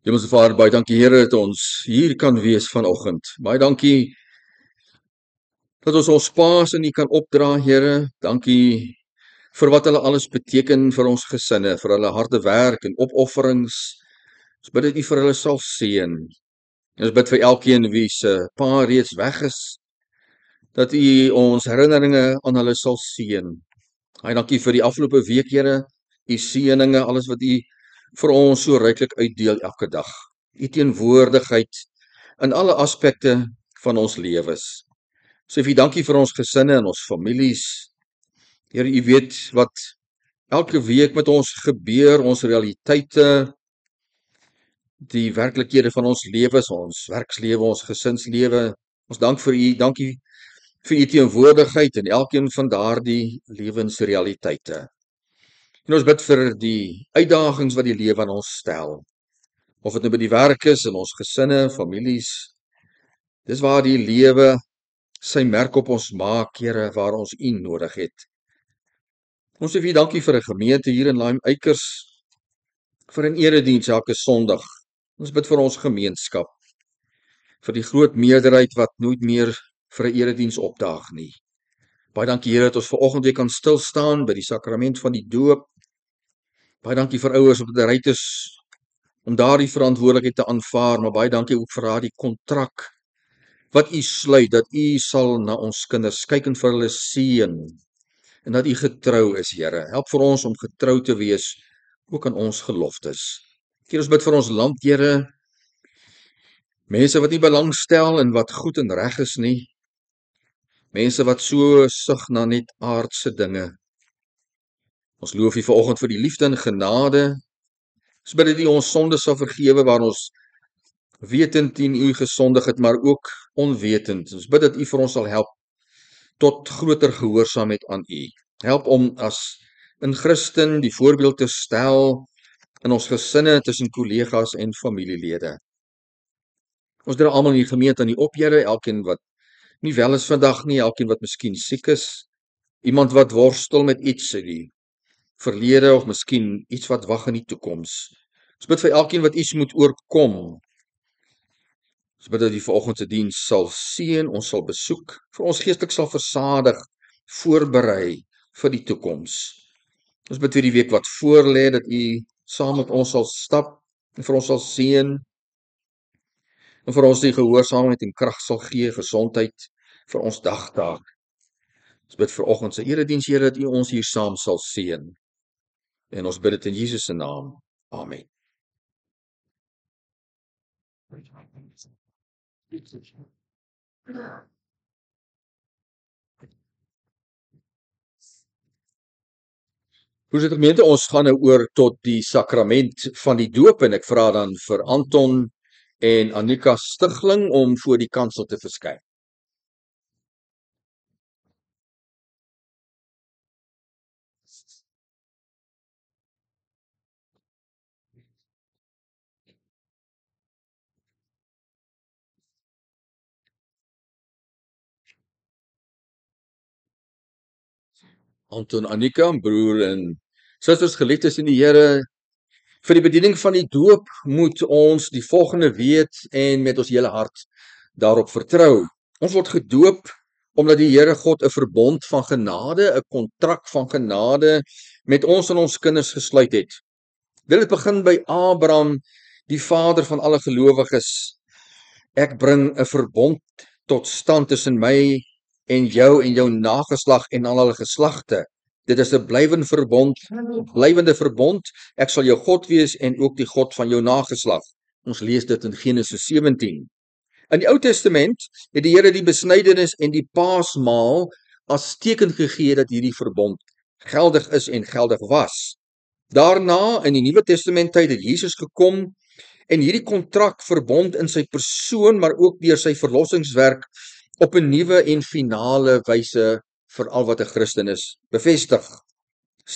Hemelse Vader, baie dankie Here dat ons hier kan wees vanoggend. Baie dankie dat ons paas in U kan opdra, Here. Dankie vir wat hulle alles beteken vir ons gesinne, vir hulle harde werk en opofferings. Ons bid dat U vir hulle sal seën. Ons bid vir elkeen wie se pa reeds weg is, dat U ons herinneringe aan hulle sal seën. Baie dankie vir die afgelope week, Here. U seëninge, alles wat U vir ons so ryklik uitdeel elke dag. U teenwoordigheid in alle aspekte van ons lewens. So vir dankie vir ons gesinne en ons families. Here, U weet wat elke week met ons gebeur, ons realiteite, die werklikhede van ons lewens, ons werkslewe, ons gesinslewe. Ons dankie vir U teenwoordigheid in elkeen van daardie lewensrealiteite. En ons bid vir die uitdagings wat die lewe aan ons stel. Of dit nou by die werk is, in ons gesinne, families. Dis waar die lewe sy merk op ons maak, Here, waar ons U nodig het. Ons sê vir U dankie vir 'n gemeente hier in Lime Eikers, vir 'n erediens elke Sondag. Ons bid vir ons gemeenskap, vir die groot meerderheid wat nooit meer vir 'n erediens opdaag nie. Baie dankie Here dat ons vanoggend weer kan stil staan by die sakrament van die doop. Baie dankie vir ouers wat bereid is om daardie verantwoordelikheid te aanvaar, maar baie dankie ook vir daardie kontrak wat U sluit, dat U sal na ons kinders kyk en vir hulle seën, en dat U getrou is, Here. Help vir ons om getrou te wees, ook aan ons geloftes. Here, ons bid vir ons land, Here, mense wat nie belangstel in wat goed en reg is nie, mense wat so sug na net aardse dinge. Ons loof U vanoggend vir die liefde en genade. Ons bid dat U ons sondes sal vergewe waar ons wetend teen U gesondig het, maar ook onwetend. Ons bid dat U vir ons sal help tot groter gehoorsaamheid aan U. Help om as 'n Christen die voorbeeld te stel in ons gesinne, tussen kollegas en familielede. Ons dra almal in die gemeente aan U op, Here, elkeen wat nie wel is vandag nie, elkeen wat miskien siek is, iemand wat worstel met iets in die verlede of miskien iets wat wag in die toekoms. Ons bid vir elkeen wat iets moet oorkom. Ons bid dat U vanoggend se diens sal seën, ons sal besoek, vir ons geestelik sal versadig, voorberei vir die toekoms. Ons bid vir die week wat voorlê, dat U saam met ons sal stap en vir ons sal seën, en vir ons die gehoorsaamheid en krag sal gee, gesondheid vir ons dagtaak. Ons bid vir oggend se erediens, Here, dat U ons hier saam sal seën. En ons bid dit in Jesus se naam. Amen. Voorsitter gemeente, ons gaan nou oor tot die sakrament van die doop, en ek vra dan vir Anton en Annika Stigling om voor die kansel te verskyn. Anton, Annika, broer en susters, geliefdes in die Here, vir die bediening van die doop moet ons die volgende weet en met ons hele hart daarop vertrou. Ons word gedoop omdat die Here God 'n verbond van genade, 'n kontrak van genade met ons en ons kinders gesluit het. Dit begin by Abraham, die vader van alle gelowiges. Ek bring 'n verbond tot stand tussen my en jou nageslag en al hulle geslagte. Dit is 'n blywende verbond. Ek sal jou God wees en ook die God van jou nageslag. Ons lees dit in Genesis 17. In die Ou Testament het die Here die besnydenis en die Paasmaal as teken gegee dat hierdie verbond geldig is en geldig was. Daarna in die Nuwe Testament tyd het Jesus gekom en hierdie kontrak verbond in sy persoon, maar ook deur sy verlossingswerk op 'n nuwe en finale wyse vir al wat 'n Christen is, bevestig.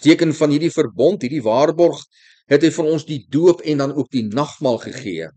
Teken van hierdie verbond, hierdie waarborg, het hy vir ons die doop en dan ook die nagmaal gegee.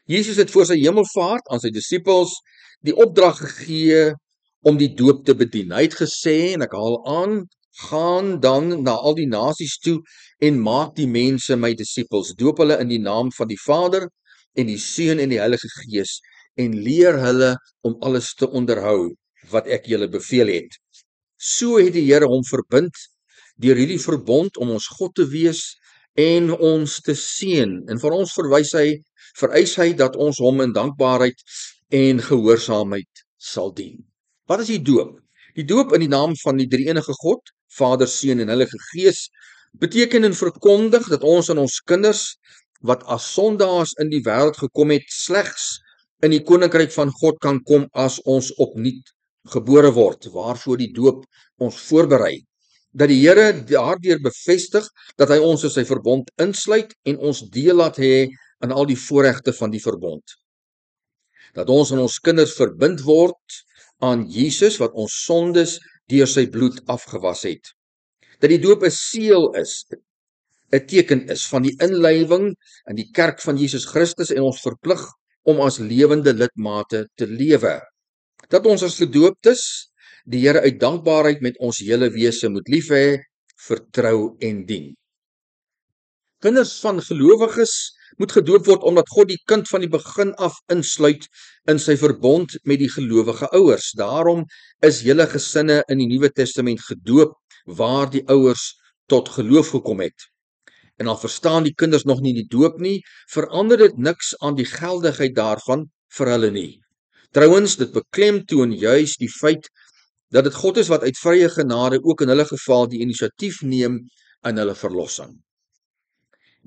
Jesus het voor sy hemelvaart aan sy disippels die opdrag gegee om die doop te bedien. Hy het gesê, en ek haal aan, gaan dan na al die nasies toe en maak die mense my disippels, doop hulle in die naam van die Vader en die Seun en die Heilige Gees en leer hulle om alles te onderhou wat ek julle beveel het. So het die Here hom verbind deur hierdie verbond om ons God te wees en ons te seën. En vir ons vereis hy dat ons hom in dankbaarheid en gehoorsaamheid sal dien. Wat is die doop? Die doop in die naam van die drie-enige God, Vader, Seun en Heilige Gees, beteken en verkondig dat ons en ons kinders wat as sondaars in die wêreld gekom het, slegs in die koninkryk van God kan kom as ons opnuut gebore word, waarvoor die doop ons voorberei. Dat die Here daardeur bevestig dat hy ons in sy verbond insluit en ons deel laat hê aan al die voorregte van die verbond. Dat ons en ons kinders verbind word aan Jesus wat ons sondes deur sy bloed afgewas het. Dat die doop 'n seël is, 'n teken is van die inlywing in die kerk van Jesus Christus en ons verplig om as lewende lidmate te lewe. Dat ons as gedooptes die Here uit dankbaarheid met ons hele wese moet lief hê, vertrou en dien. Kinders van gelowiges moet gedoop word omdat God die kind van die begin af insluit in sy verbond met die gelowige ouers. Daarom is hele gesinne in die Nuwe Testament gedoop waar die ouers tot geloof gekom het. En al verstaan die kinders nog nie die doop nie, verander dit niks aan die geldigheid daarvan vir hulle nie. Trouwens, dit beklemtoon juis die feit dat dit God is wat uit vrye genade ook in hulle geval die inisiatief neem in hulle verlossing.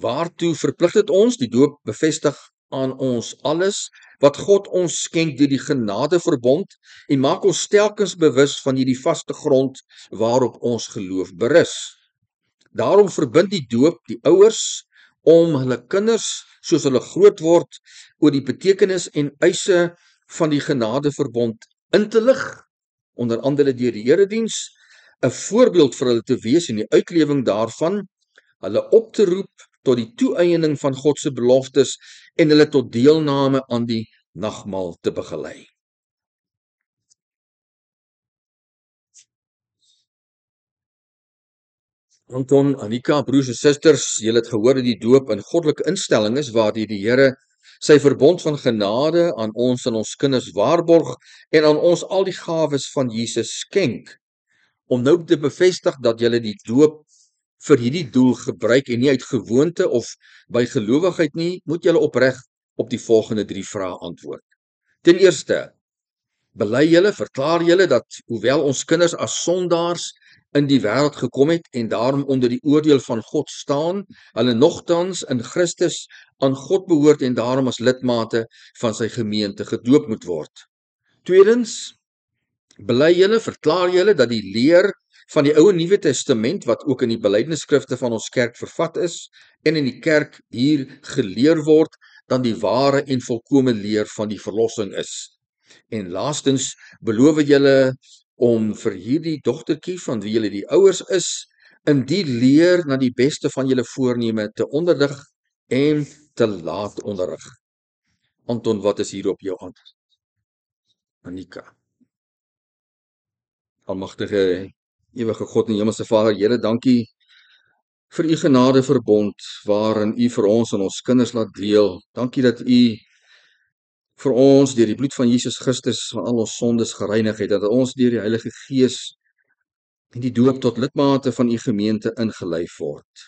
Waartoe verplig dit ons? Die doop bevestig aan ons alles wat God ons skenk deur die genadeverbond en maak ons telkens bewus van hierdie vaste grond waarop ons geloof berus. Daarom verbind die doop die ouers om hulle kinders, soos hulle groot word, oor die betekenis en eise van die genadeverbond in te lig, onder andere deur die erediens, 'n voorbeeld vir hulle te wees en die uitlewing daarvan, hulle op te roep tot die toeëiening van God se beloftes en hulle tot deelname aan die nagmaal te begelei. Anton, Annika, broers en susters, julle het gehoor dat die doop 'n goddelike instelling is waardeur die Here sy verbond van genade aan ons en ons kinders waarborg en aan ons al die gawes van Jesus skenk. Om nou te bevestig dat julle die doop vir hierdie doel gebruik en nie uit gewoonte of by gelowigheid nie, moet julle opreg op die volgende 3 vrae antwoord. Ten eerste, bely julle, verklaar julle dat hoewel ons kinders as sondaars in die wêreld gekom het en daarom onder die oordeel van God staan, hulle nogtans in Christus aan God behoort en daarom as lidmate van sy gemeente gedoop moet word. Tweedens, bely julle, verklaar julle dat die leer van die Ou en Nuwe Testament wat ook in die belydenisskrifte van ons kerk vervat is en in die kerk hier geleer word, dan die ware en volkome leer van die verlossing is. En laastens, beloof julle om vir hierdie dogtertjie van wie julle die ouers is, in die leer na die beste van julle voorneme te onderrig en te laat onderrig. Anton, wat is hierop jou antwoord? Annika. Almagtige, ewige God en hemelse Vader, Here, dankie vir u genadeverbond waarin u vir ons en ons kinders laat deel. Dankie dat u vir ons deur die bloed van Jesus Christus van al ons sondes gereinig het, dat ons deur die Heilige Gees en die doop tot lidmate van u gemeente ingelyf word.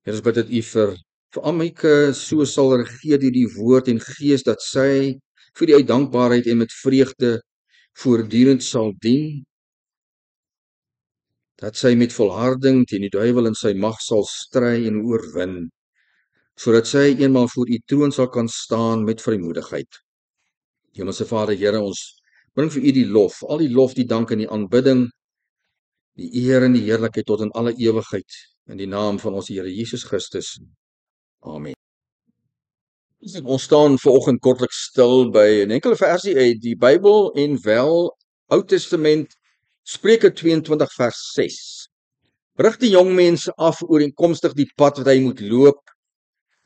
Here, ons bid dat u vir Amike so sal regeer deur die woord en gees, dat sy vir die uitdankbaarheid en met vreugde voortdurend sal dien, dat sy met volharding teen die duiwel en sy mag sal stry en oorwin, sodat sy eenmaal voor u troon sal kan staan met vrymoedigheid. Hemelse Vader, Here, ons bring vir u die lof, al die lof, die dank en die aanbidding, die eer en die heerlikheid tot in alle ewigheid, in die naam van ons Here Jesus Christus. Amen. Ons staan vanoggend kortliks stil by 'n enkele versie uit die Bybel en wel Ou Testament, Spreuke 22 vers 6. Rig die jong mense af ooreenkomstig die pad wat hy moet loop.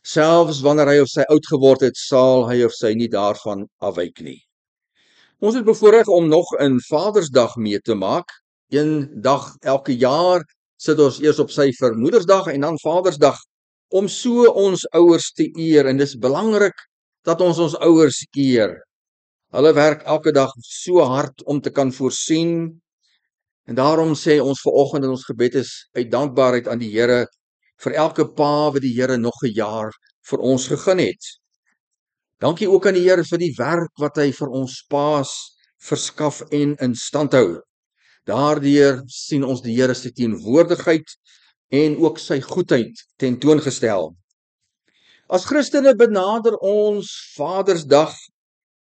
Selfs wanneer hy of sy oud geword het, sal hy of sy nie daarvan afwyk nie. Ons het bevoorreg om nog 'n Vadersdag mee te maak. een dag elke jaar sit ons eers op sy vermoedersdag en dan Vadersdag, om so ons ouers te eer, en dis belangrik dat ons ouers eer. Hulle werk elke dag so hard om te kan voorsien, en daarom sê ons vanoggend in ons gebed is uit dankbaarheid aan die Here vir elke pa wat die Here nog 'n jaar vir ons gegee het. Dankie ook aan die Here vir die werk wat hy vir ons paas verskaf en in stand hou. Daardeur sien ons die Here se teenwoordigheid en ook sy goedheid tentoongestel. As Christene benader ons Vadersdag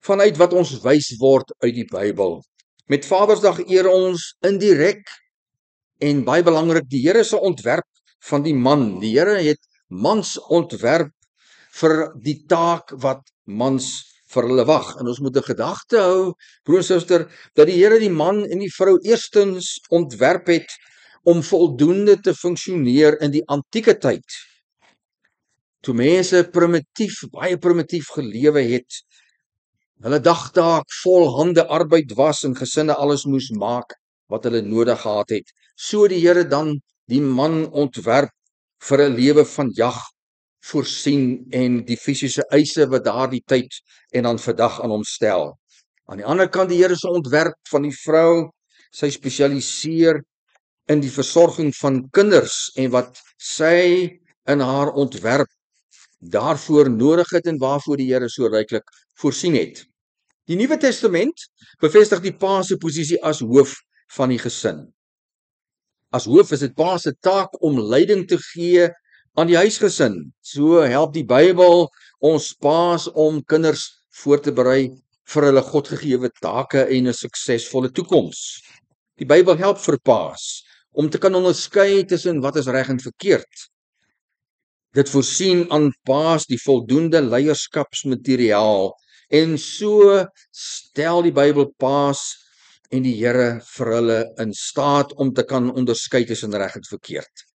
vanuit wat ons wys word uit die Bybel. Met Vadersdag eer ons indirek en baie belangrik die Here se ontwerp van die man. Die Here het mans ontwerp vir die taak wat mans vir hulle wag. En ons moet 'n gedagte hou, broer en suster, dat die Here die man en die vrou eerstens ontwerp het om voldoende te funksioneer in die antieke tyd. Toe mense baie primitief gelewe het, hulle dagtaak vol hande arbeid was en gesinne alles moes maak wat hulle nodig gehad het. So die Here dan die man ontwerp vir 'n lewe van jag, voorsien en die fisiese eise wat daardie tyd en dan vandag aan hom stel. Aan die ander kant die Here se ontwerp van die vrou, sy spesialiseer in die versorging van kinders en wat sy in haar ontwerp daarvoor nodig het en waarvoor die Here so ryklik voorsien het. Die Nuwe Testament bevestig die pa se posisie as hoof van die gesin. As hoof is dit pa se taak om leiding te gee aan die huisgesin. So help die Bybel ons paas om kinders voor te berei vir hulle godgegewe take en 'n suksesvolle toekoms. Die Bybel help vir paas om te kan onderskei tussen wat is reg en verkeerd. Dit voorsien aan paas die voldoende leierskapsmateriaal en so stel die Bybel paas en die Here vir hulle in staat om te kan onderskei tussen reg en verkeerd.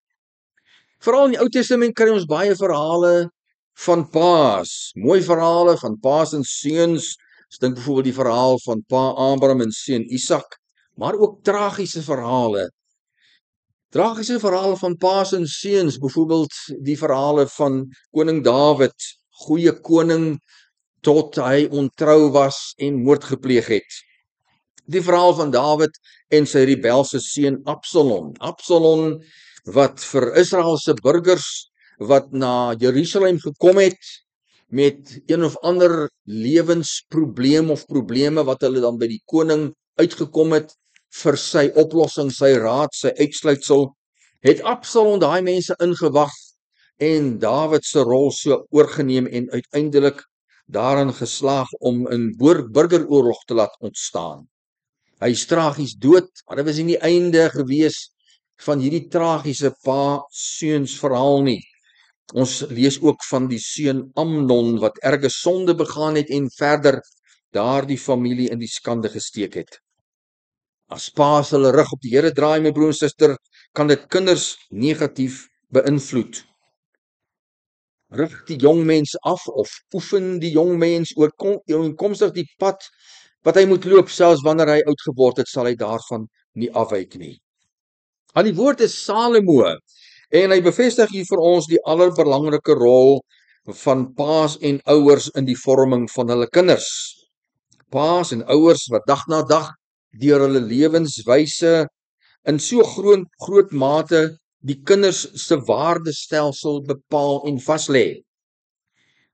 Veral in die Ou Testament kry ons baie verhale van paas, mooi verhale van paas en seuns. Ons dink byvoorbeeld die verhaal van pa Abraham en seun Isak, maar ook tragiese verhale. Tragiese verhale van paas en seuns, byvoorbeeld die verhale van koning Dawid, goeie koning tot hy ontrou was en moord gepleeg het. Die verhaal van Dawid en sy rebelse seun Absalom. Absalom wat vir Israelse burgers wat na Jerusalem gekom het met een of ander lewensprobleem of probleme wat hulle dan by die koning uitgekom het vir sy oplossing, sy raad, sy uitsluitsel, het Absalom daai mense ingewag en Dawid se rol so oorgeneem en uiteindelik daarin geslaag om 'n burgeroorlog te laat ontstaan. Hy is tragies dood, maar dit was nie die einde gewees van hierdie tragiese pa-seuns verhaal nie. Ons lees ook van die seun Amnon wat erge sonde begaan het en verder daardie familie in die skande gesteek het. As paas hulle rug op die Here draai, my broer en suster, kan dit kinders negatief beïnvloed. Rig die jong mens af of oefen die jong mens ooreenkomstig die pad wat hy moet loop, selfs wanneer hy oud geword het, sal hy daarvan nie afwyk nie. Aan die woord is Salomo en hy bevestig hier vir ons die allerbelangrike rol van paas en ouers in die vorming van hulle kinders. Paas en ouers wat dag na dag deur hulle lewenswyse in so groot mate die kinders se waardestelsel bepaal en vaslê.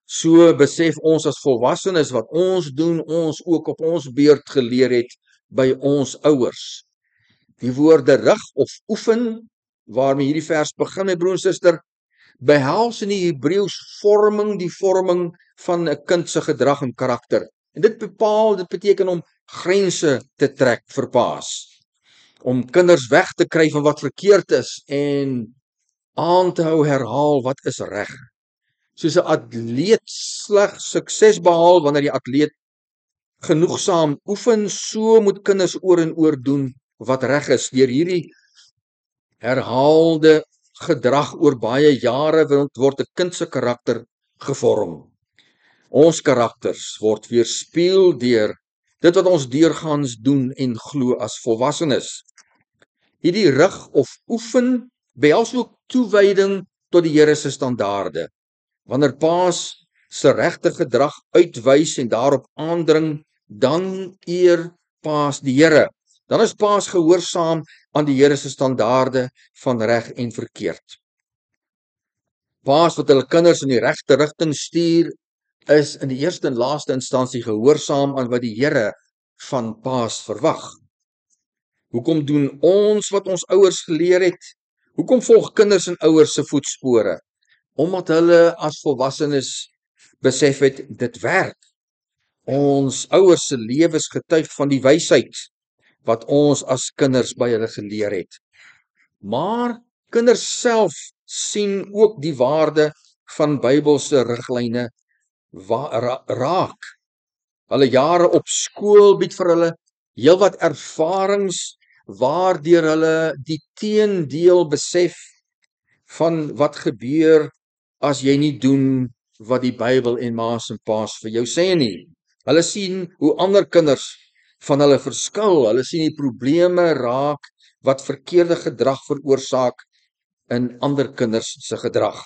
So besef ons as volwassenes wat ons doen, ons ook op ons beurt geleer het by ons ouers. Die woorde rig of oefen, waarmee hierdie vers begin, my broer en suster, behels in die Hebreëus die vorming van 'n kind se gedrag en karakter. En dit beteken om grense te trek vir paas. Om kinders weg te kry van wat verkeerd is en aan te hou herhaal wat is reg. Soos 'n atleet slegs sukses behaal wanneer die atleet genoegsaam oefen, so moet kinders oor en oor doen wat reg is. Deur hierdie herhaalde gedrag oor baie jare word 'n kind se karakter gevorm. Ons karakters word weerspieël deur dit wat ons deurgaans doen en glo as volwassenes. Hierdie rig of oefen behels ook toewyding tot die Here se standaarde. Wanneer Paas se regte gedrag uitwys en daarop aandring, dan eer Paas die Here. Dan is Paas gehoorsaam aan die Here se standaarde van reg en verkeerd. Paas wat hulle kinders in die regte rigting stuur, is in die eerste en laaste instansie gehoorsaam aan wat die Here van Paas verwag. Hoekom doen ons wat ons ouers geleer het? Hoekom volg kinders en ouers se voetspore? Omdat hulle as volwassenes besef het, dit werk. Ons ouers se lewens getuig van die wysheid wat ons as kinders by hulle geleer het. Maar kinders self sien ook die waarde van Bybelse riglyne raak. Hulle jare op skool bied vir hulle heelwat ervarings waardeur hulle die teendeel besef van wat gebeur as jy nie doen wat die Bybel en ma's en pa's vir jou sê nie. Hulle sien hoe ander kinders van hulle verskil. Hulle sien die probleme raak wat verkeerde gedrag veroorsaak in ander kinders se gedrag.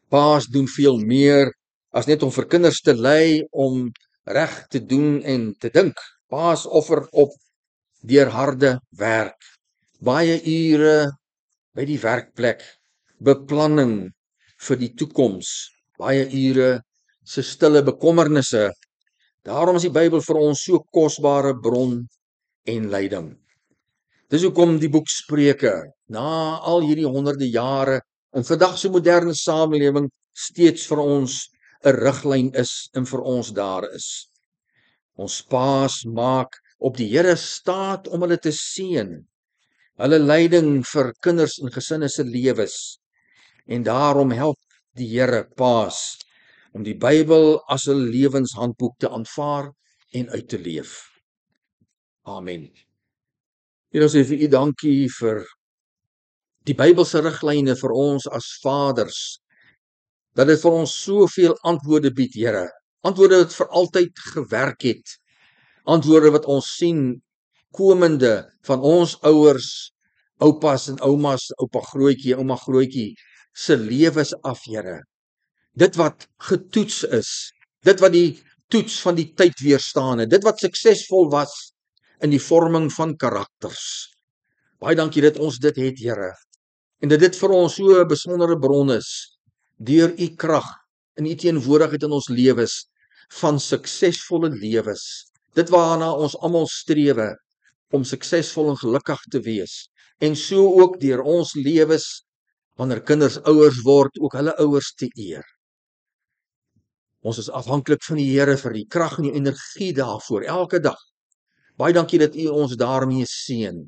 Pa's doen veel meer as net om vir kinders te lei om reg te doen en te dink. Pa's offer op deur harde werk, baie ure by die werkplek, beplanning vir die toekoms, baie ure se stille bekommernisse. Daarom is die Bybel vir ons so kosbare bron en leiding. Dis hoekom die boek Spreuke, na al hierdie honderde jare in vandag se moderne samelewing steeds vir ons 'n riglyn is en vir ons daar is. Ons pa's maak op die Here staat om hulle te seën, hulle leiding vir kinders en gesinne se lewens. En daarom help die Here pa's om die Bybel as 'n lewenshandboek te aanvaar en uit te leef. Amen. Here, ons sê vir U dankie vir die Bybelse riglyne vir ons as vaders, dat dit vir ons soveel antwoorde bied, Here. Antwoorde wat vir altyd gewerk het. Antwoorde wat ons sien komende van ons ouers, oupas en oumas, oupa grootjie, ouma grootjie se lewens af, Here. Dit wat getoets is, dit wat die toets van die tyd weerstaan het, dit wat suksesvol was in die vorming van karakters. Baie dankie dat ons dit het, Here. En dat dit vir ons so 'n besondere bron is, deur U krag en U teenwoordigheid in ons lewens, van suksesvolle lewens. Dit waarna ons almal strewe, om suksesvol en gelukkig te wees. En so ook deur ons lewens, wanneer kinders ouers word, ook hulle ouers te eer. Ons is afhanklik van die Here vir die krag en die energie daarvoor, elke dag. Baie dankie dat U ons daarmee seën.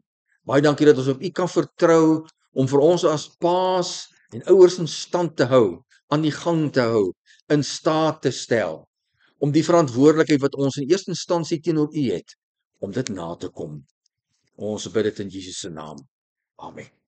Baie dankie dat ons op U kan vertrou, om vir ons as pa's en ouers in stand te hou, aan die gang te hou, in staat te stel, om die verantwoordelikheid wat ons in eerste instansie teenoor U het, om dit na te kom. Ons bid dit in Jesus se naam. Amen.